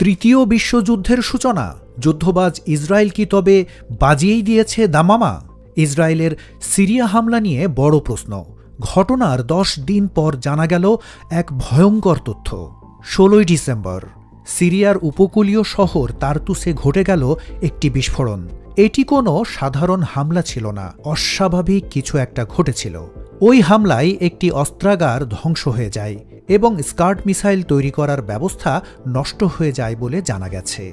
তৃতীয় বিশ্বযুদ্ধের সূচনা? যুদ্ধবাজ ইসরায়েল কি তবে বাজিয়েই দিয়েছে দামামা? ইসরায়েলের সিরিয়া হামলা নিয়ে বড় প্রশ্ন। ঘটনার 10 দিন পর জানা গেল এক ভয়ঙ্কর তথ্য। 16 ডিসেম্বর সিরিয়ার উপকূলীয় শহর তার্তুসে ঘটে গেল একটি বিস্ফোরণ। এটি কোনো সাধারণ হামলা ছিল না, অস্বাভাবিক কিছু একটা ঘটেছিল। ওই হামলায় একটি অস্ত্রাগার ধ্বংস হয়ে যায় এবং স্কার্ড মিসাইল তৈরি করার ব্যবস্থা নষ্ট হয়ে যায় বলে জানা গেছে।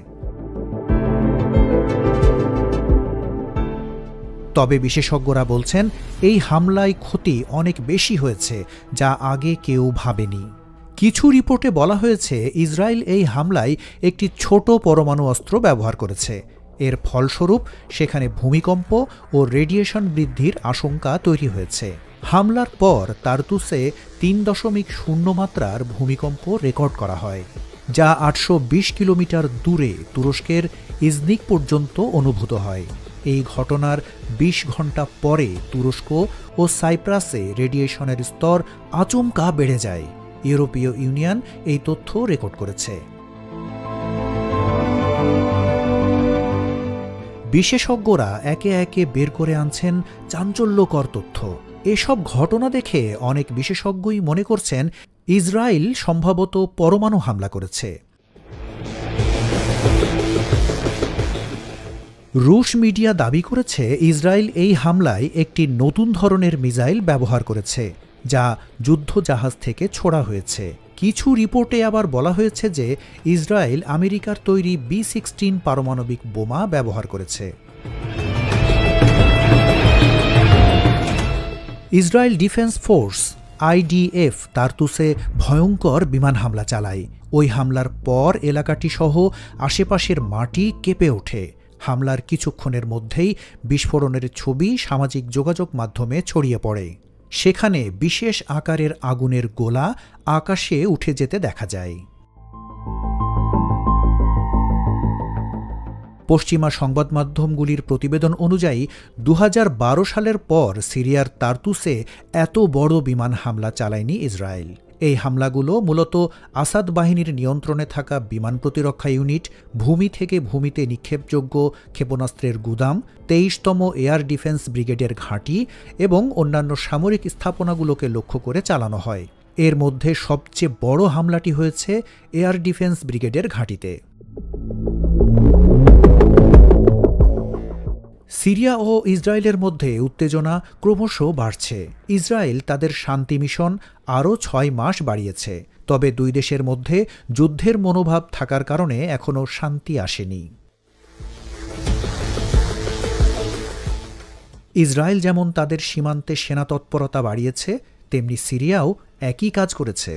তবে বিশেষজ্ঞরা বলছেন এই হামলায় ক্ষতি অনেক বেশি হয়েছে, যা আগে কেউ ভাবেনি। কিছু রিপোর্টে বলা হয়েছে ইসরায়েল এই হামলায় একটি ছোট পরমাণু অস্ত্র ব্যবহার করেছে। এর ফলস্বরূপ সেখানে ভূমিকম্প ও রেডিয়েশন বৃদ্ধির আশঙ্কা তৈরি হয়েছে। হামলার পর তার্তুসে 3.0 মাত্রার ভূমিকম্প রেকর্ড করা হয়, যা 820 কিলোমিটার দূরে তুরস্কের ইজনিক পর্যন্ত অনুভূত হয়। এই ঘটনার 20 ঘণ্টা পরে তুরস্ক ও সাইপ্রাসে রেডিয়েশনের স্তর আচমকা বেড়ে যায়। ইউরোপীয় ইউনিয়ন এই তথ্য রেকর্ড করেছে। বিশেষজ্ঞরা একে একে বের করে আনছেন চাঞ্চল্যকর তথ্য। এসব ঘটনা দেখে অনেক বিশেষজ্ঞই মনে করছেন ইসরায়েল সম্ভবত পরমাণু হামলা করেছে। রুশ মিডিয়া দাবি করেছে ইসরায়েল এই হামলায় একটি নতুন ধরনের মিসাইল ব্যবহার করেছে, যা যুদ্ধজাহাজ থেকে ছোড়া হয়েছে। কিছু রিপোর্টে আবার বলা হয়েছে যে ইসরায়েল আমেরিকার তৈরি B-16 পারমাণবিক বোমা ব্যবহার করেছে। ইসরায়েল ডিফেন্স ফোর্স IDF তার্তুসে ভয়ঙ্কর বিমান হামলা চালায়। ওই হামলার পর এলাকাটি সহ আশেপাশের মাটি কেঁপে ওঠে। হামলার কিছুক্ষণের মধ্যেই বিস্ফোরণের ছবি সামাজিক যোগাযোগ মাধ্যমে ছড়িয়ে পড়ে। সেখানে বিশেষ আকারের আগুনের গোলা আকাশে উঠে যেতে দেখা যায়। পশ্চিমা সংবাদ মাধ্যমগুলির প্রতিবেদন অনুযায়ী 2012 সালের পর সিরিয়ার তার্তুসে এত বড় বিমান হামলা চালায়নি ইসরায়েল। এই হামলাগুলো মূলত আসাদ বাহিনীর নিয়ন্ত্রণে থাকা বিমান প্রতিরক্ষা ইউনিট, ভূমি থেকে ভূমিতে নিক্ষেপযোগ্য ক্ষেপণাস্ত্রের গুদাম, 23তম এয়ার ডিফেন্স ব্রিগেডের ঘাঁটি এবং অন্যান্য সামরিক স্থাপনাগুলোকে লক্ষ্য করে চালানো হয়। এর মধ্যে সবচেয়ে বড় হামলাটি হয়েছে এয়ার ডিফেন্স ব্রিগেডের ঘাঁটিতে। সিরিয়া ও ইসরায়েলের মধ্যে উত্তেজনা ক্রমশ বাড়ছে। ইসরায়েল তাদের শান্তি মিশন আরও 6 মাস বাড়িয়েছে, তবে দুই দেশের মধ্যে যুদ্ধের মনোভাব থাকার কারণে এখনও শান্তি আসেনি। ইসরায়েল যেমন তাদের সীমান্তে সেনা তৎপরতা বাড়িয়েছে, তেমনি সিরিয়াও একই কাজ করেছে।